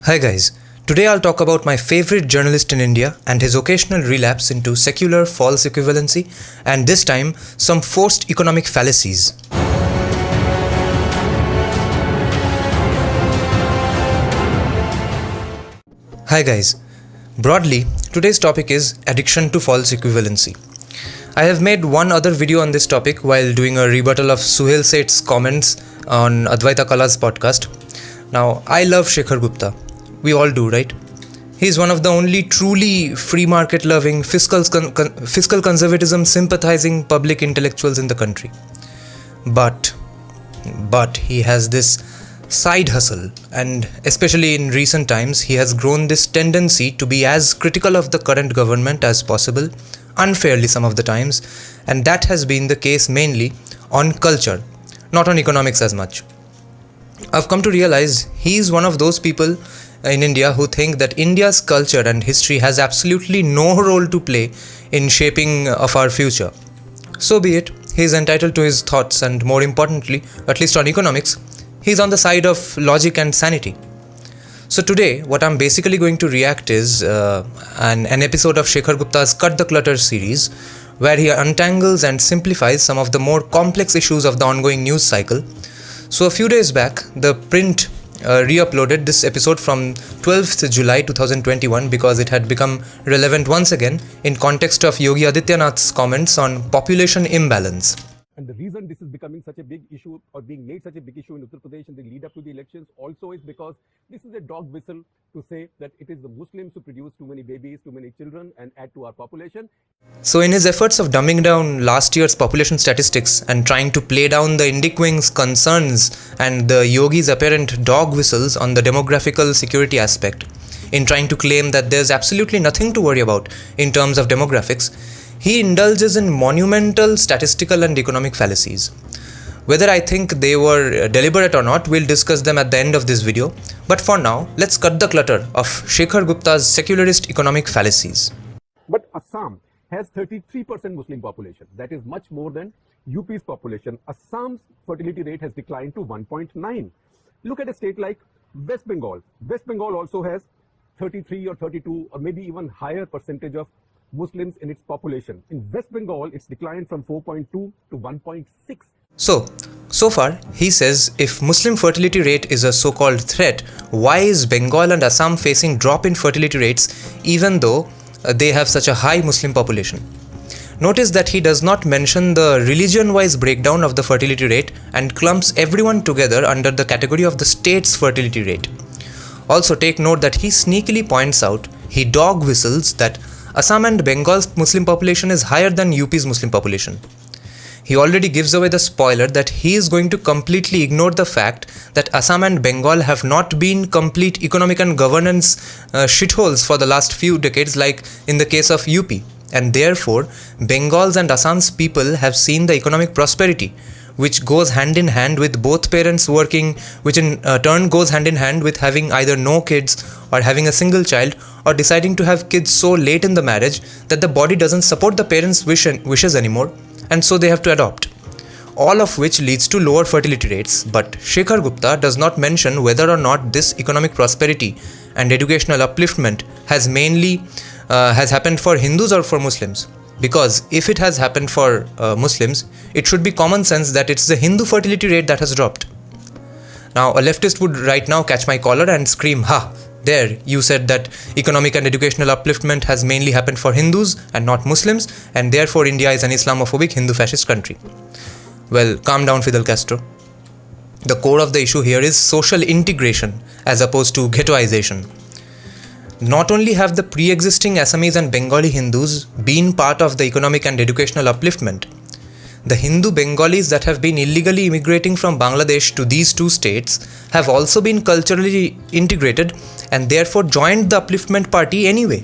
Hi guys, today I'll talk about my favorite journalist in India and his occasional relapse into secular false equivalency and this time some forced economic fallacies. Hi guys, broadly today's topic is addiction to false equivalency. I have made one other video on this topic while doing a rebuttal of Suhail Seth's comments on Advaita Kala's podcast. Now, I love Shekhar Gupta. We all do, right? He is one of the only truly free market loving, fiscal conservatism sympathizing public intellectuals in the country. But he has this side hustle, and especially in recent times, he has grown this tendency to be as critical of the current government as possible, unfairly some of the times, and that has been the case mainly on culture, not on economics as much. I've come to realize he is one of those people in India who think that India's culture and history has absolutely no role to play in shaping of our future. So be it, he is entitled to his thoughts, and more importantly, at least on economics, he is on the side of logic and sanity. So today, what I'm basically going to react is an episode of Shekhar Gupta's Cut the Clutter series, where he untangles and simplifies some of the more complex issues of the ongoing news cycle. So a few days back, the print re-uploaded this episode from 12th July 2021 because it had become relevant once again in context of Yogi Adityanath's comments on population imbalance. And the reason this is becoming such a big issue or being made such a big issue in Uttar Pradesh in the lead up to the elections also is because this is a dog whistle to say that it is the Muslims who produce too many babies, too many children and add to our population. So in his efforts of dumbing down last year's population statistics and trying to play down the Indic wing's concerns and the Yogi's apparent dog whistles on the demographical security aspect, in trying to claim that there's absolutely nothing to worry about in terms of demographics, he indulges in monumental statistical and economic fallacies. Whether I think they were deliberate or not, we'll discuss them at the end of this video. But for now, let's cut the clutter of Shekhar Gupta's secularist economic fallacies. But Assam has 33% Muslim population. That is much more than UP's population. Assam's fertility rate has declined to 1.9. Look at a state like West Bengal. West Bengal also has 33 or 32 or maybe even higher percentage of Muslims in its population. In West Bengal, it's declined from 4.2 to 1.6. So far, he says if Muslim fertility rate is a so-called threat, why is Bengal and Assam facing drop in fertility rates even though they have such a high Muslim population? Notice that he does not mention the religion-wise breakdown of the fertility rate and clumps everyone together under the category of the state's fertility rate. Also take note that he sneakily points out, he dog whistles that Assam and Bengal's Muslim population is higher than UP's Muslim population. He already gives away the spoiler that he is going to completely ignore the fact that Assam and Bengal have not been complete economic and governance shitholes for the last few decades like in the case of UP. And therefore, Bengal's and Assam's people have seen the economic prosperity, which goes hand in hand with both parents working, which in turn goes hand in hand with having either no kids or having a single child or deciding to have kids so late in the marriage that the body doesn't support the parents' wishes anymore, and so they have to adopt. All of which leads to lower fertility rates, but Shekhar Gupta does not mention whether or not this economic prosperity and educational upliftment has happened for Hindus or for Muslims. Because if it has happened for Muslims, it should be common sense that it's the Hindu fertility rate that has dropped. Now, a leftist would right now catch my collar and scream, "Ha! There, you said that economic and educational upliftment has mainly happened for Hindus and not Muslims, and therefore India is an Islamophobic Hindu fascist country." Well, calm down, Fidel Castro. The core of the issue here is social integration as opposed to ghettoization. Not only have the pre-existing Assamese and Bengali Hindus been part of the economic and educational upliftment, the Hindu Bengalis that have been illegally immigrating from Bangladesh to these two states have also been culturally integrated and therefore joined the upliftment party anyway.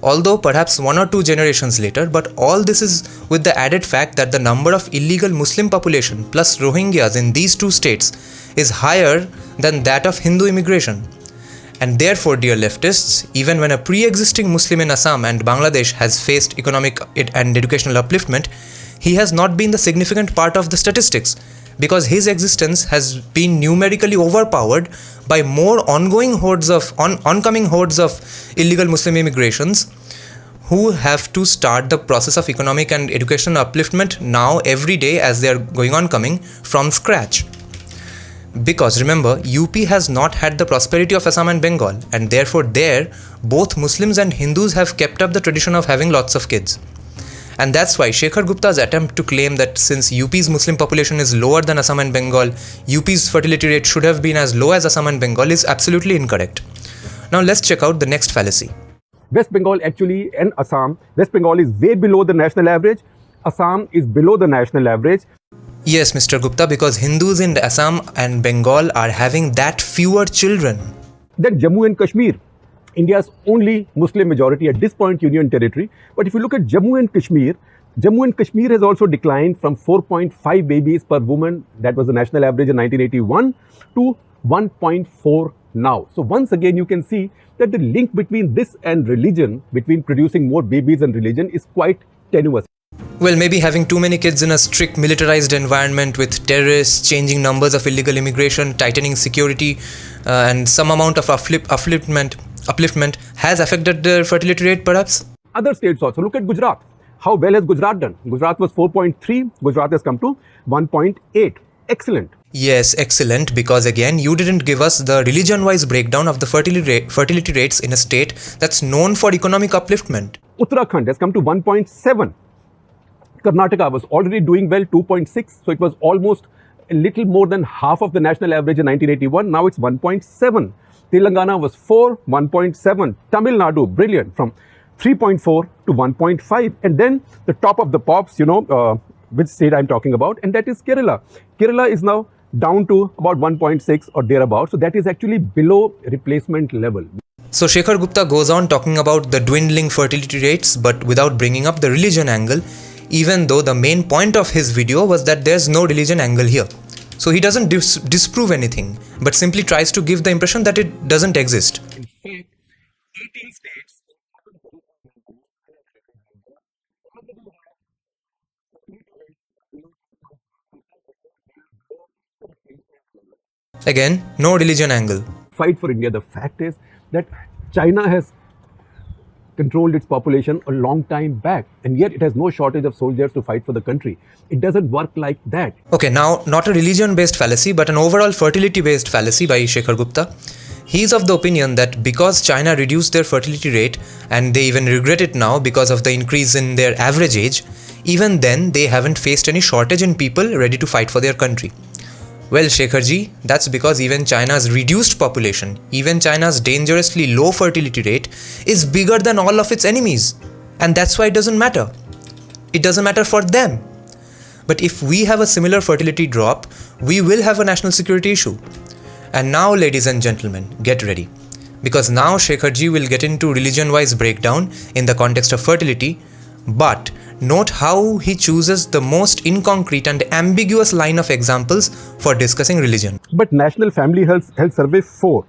Although perhaps 1 or 2 generations later, but all this is with the added fact that the number of illegal Muslim population plus Rohingyas in these two states is higher than that of Hindu immigration. And therefore, dear leftists, even when a pre-existing Muslim in Assam and Bangladesh has faced economic and educational upliftment, he has not been the significant part of the statistics because his existence has been numerically overpowered by more oncoming hordes of illegal Muslim immigrations who have to start the process of economic and educational upliftment now every day as they are going on coming from scratch. Because remember, UP has not had the prosperity of Assam and Bengal, and therefore there, both Muslims and Hindus have kept up the tradition of having lots of kids. And that's why Shekhar Gupta's attempt to claim that since UP's Muslim population is lower than Assam and Bengal, UP's fertility rate should have been as low as Assam and Bengal is absolutely incorrect. Now let's check out the next fallacy. West Bengal actually and Assam, West Bengal is way below the national average. Assam is below the national average. Yes, Mr. Gupta, because Hindus in Assam and Bengal are having that fewer children. Then Jammu and Kashmir, India's only Muslim majority at this point union territory. But if you look at Jammu and Kashmir has also declined from 4.5 babies per woman, that was the national average in 1981, to 1.4 now. So once again, you can see that the link between this and religion, between producing more babies and religion, is quite tenuous. Well, maybe having too many kids in a strict militarized environment with terrorists, changing numbers of illegal immigration, tightening security, and some amount of upliftment has affected their fertility rate perhaps? Other states also. Look at Gujarat. How well has Gujarat done? Gujarat was 4.3. Gujarat has come to 1.8. Excellent. Yes, excellent, because again, you didn't give us the religion-wise breakdown of the fertility rates in a state that's known for economic upliftment. Uttarakhand has come to 1.7. Karnataka was already doing well, 2.6. So it was almost a little more than half of the national average in 1981. Now it's 1.7. Telangana was 4, 1.7. Tamil Nadu, brilliant, from 3.4 to 1.5. And then the top of the pops, which state I'm talking about, and that is Kerala. Kerala is now down to about 1.6 or thereabout. So that is actually below replacement level. So Shekhar Gupta goes on talking about the dwindling fertility rates, but without bringing up the religion angle, even though the main point of his video was that there's no religion angle here. So he doesn't disprove anything, but simply tries to give the impression that it doesn't exist. In fact, 18 states Again, no religion angle. fight for India. The fact is that China has controlled its population a long time back, and yet it has no shortage of soldiers to fight for the country. It doesn't work like that. Okay, now not a religion-based fallacy, but an overall fertility-based fallacy by Shekhar Gupta. He is of the opinion that because China reduced their fertility rate, and they even regret it now because of the increase in their average age, even then they haven't faced any shortage in people ready to fight for their country. Well, Shekharji, that's because even China's reduced population, even China's dangerously low fertility rate is bigger than all of its enemies. And that's why it doesn't matter. It doesn't matter for them. But if we have a similar fertility drop, we will have a national security issue. And now, ladies and gentlemen, get ready. Because now Shekharji will get into religion-wise breakdown in the context of fertility, but note how he chooses the most inconcrete and ambiguous line of examples for discussing religion. But National Family Health Survey 4,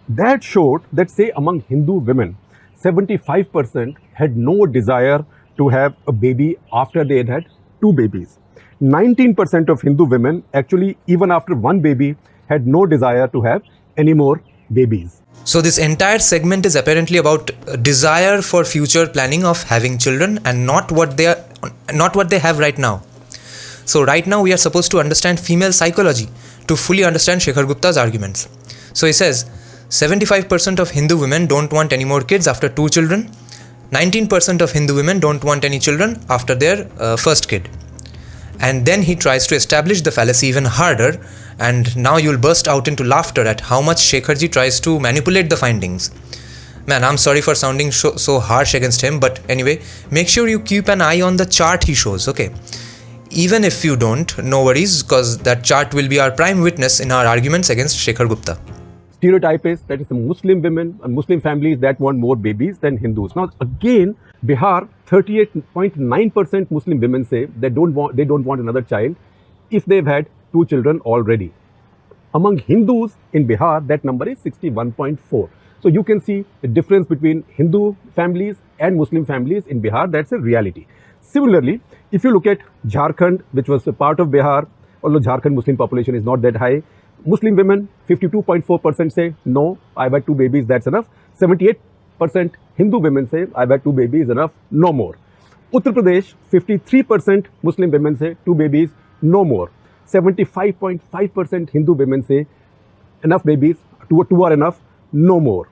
that showed that, say, among Hindu women, 75% had no desire to have a baby after they had 2 babies. 19% of Hindu women actually, even after 1 baby, had no desire to have any more babies. So this entire segment is apparently about desire for future planning of having children and not what they have right now. So right now we are supposed to understand female psychology to fully understand Shekhar Gupta's arguments. So he says 75% of Hindu women don't want any more kids after 2 children. 19% of Hindu women don't want any children after their first kid. And then he tries to establish the fallacy even harder, and now you'll burst out into laughter at how much Shekharji tries to manipulate the findings. Man, I'm sorry for sounding so harsh against him, but anyway, make sure you keep an eye on the chart he shows, okay? Even if you don't, no worries, because that chart will be our prime witness in our arguments against Shekhar Gupta. Stereotype is that it's the Muslim women and Muslim families that want more babies than Hindus. Now, again, Bihar, 38.9% Muslim women say they don't want another child if they've had 2 children already. Among Hindus in Bihar, that number is 61.4. So you can see the difference between Hindu families and Muslim families in Bihar. That's a reality. Similarly, if you look at Jharkhand, which was a part of Bihar, although Jharkhand Muslim population is not that high. Muslim women, 52.4% say, no, I've had 2 babies, that's enough. 78% Hindu women say, I've had 2 babies, enough, no more. Uttar Pradesh, 53% Muslim women say, 2 babies, no more. 75.5% Hindu women say, enough babies, two are enough, no more.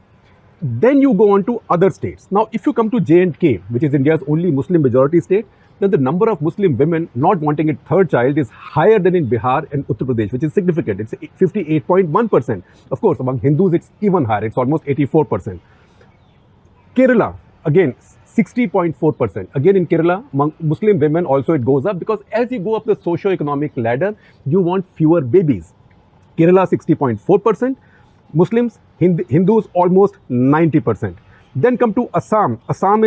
Then you go on to other states. Now, if you come to J&K, which is India's only Muslim majority state, then the number of Muslim women not wanting a third child is higher than in Bihar and Uttar Pradesh, which is significant. It's 58.1%. Of course, among Hindus, it's even higher. It's almost 84%. Kerala, again, 60.4%. Again, in Kerala, among Muslim women also it goes up, because as you go up the socio-economic ladder, you want fewer babies. Kerala, 60.4%. Muslims, Hindus, almost 90%. Then come to Assam. Assam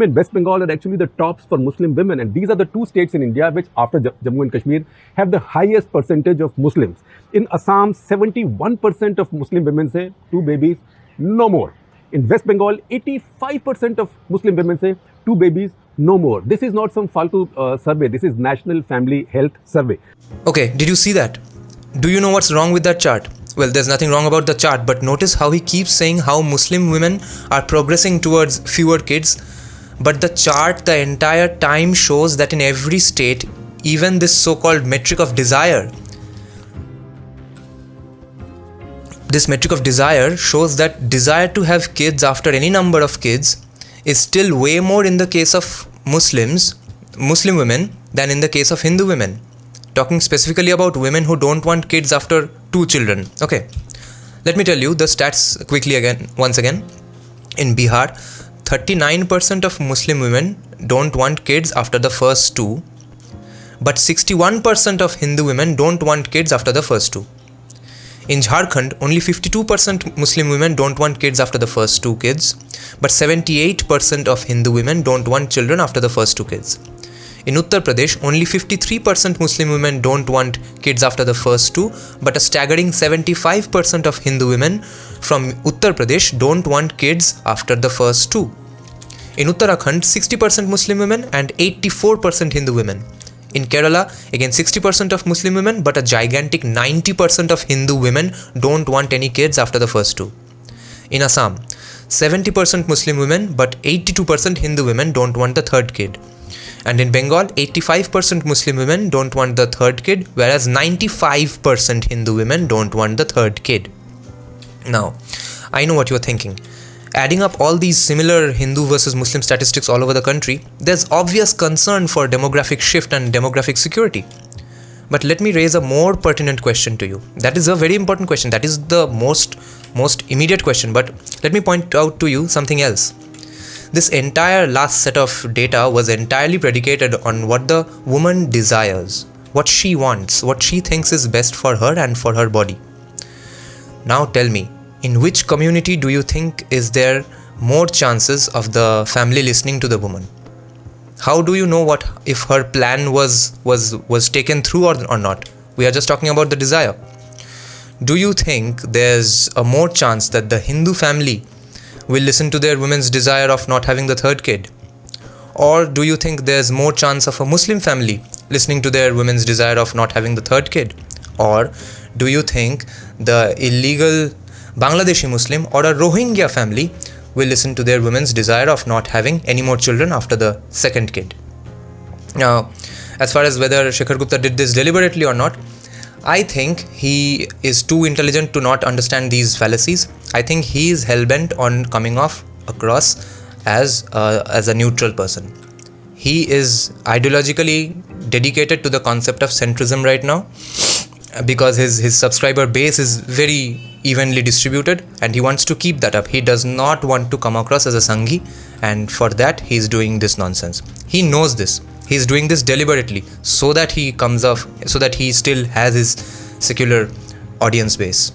and West Bengal are actually the tops for Muslim women, and these are the 2 states in India which, after Jammu and Kashmir, have the highest percentage of Muslims. In Assam, 71% of Muslim women say 2 babies, no more. In West Bengal, 85% of Muslim women say 2 babies, no more. This is not some faltu survey. This is National Family Health Survey. Okay, did you see that? Do you know what's wrong with that chart? Well, there's nothing wrong about the chart, but notice how he keeps saying how Muslim women are progressing towards fewer kids. But the chart the entire time shows that in every state, even this so-called metric of desire, this metric of desire shows that desire to have kids after any number of kids is still way more in the case of Muslim women, than in the case of Hindu women. Talking specifically about women who don't want kids after 2 children. Okay, let me tell you the stats quickly once again. In Bihar, 39% of Muslim women don't want kids after the first 2, but 61% of Hindu women don't want kids after the first 2. In Jharkhand, only 52% Muslim women don't want kids after the first 2 kids, but 78% of Hindu women don't want children after the first 2 kids. In Uttar Pradesh, only 53% Muslim women don't want kids after the first 2, but a staggering 75% of Hindu women from Uttar Pradesh don't want kids after the first 2. In Uttarakhand, 60% Muslim women and 84% Hindu women. In Kerala, again 60% of Muslim women, but a gigantic 90% of Hindu women don't want any kids after the first 2. In Assam, 70% Muslim women, but 82% Hindu women don't want the third kid. And in Bengal, 85% Muslim women don't want the third kid, whereas 95% Hindu women don't want the third kid. Now, I know what you're thinking. Adding up all these similar Hindu versus Muslim statistics all over the country, there's obvious concern for demographic shift and demographic security. But let me raise a more pertinent question to you. That is a very important question. That is the most immediate question. But let me point out to you something else. This entire last set of data was entirely predicated on what the woman desires, what she wants, what she thinks is best for her and for her body. Now tell me, in which community do you think is there more chances of the family listening to the woman? How do you know what if her plan was taken through or not? We are just talking about the desire. Do you think there's a more chance that the Hindu family will listen to their women's desire of not having the third kid? Or do you think there's more chance of a Muslim family listening to their women's desire of not having the third kid? Or do you think the illegal Bangladeshi Muslim or a Rohingya family will listen to their women's desire of not having any more children after the second kid? Now, as far as whether Shekhar Gupta did this deliberately or not, I think he is too intelligent to not understand these fallacies. I think he is hell-bent on coming across as a neutral person. He is ideologically dedicated to the concept of centrism right now, because his subscriber base is very evenly distributed and he wants to keep that up. He does not want to come across as a Sanghi, and for that he is doing this nonsense. He knows this. He is doing this deliberately so that he comes off, so that he still has his secular audience base.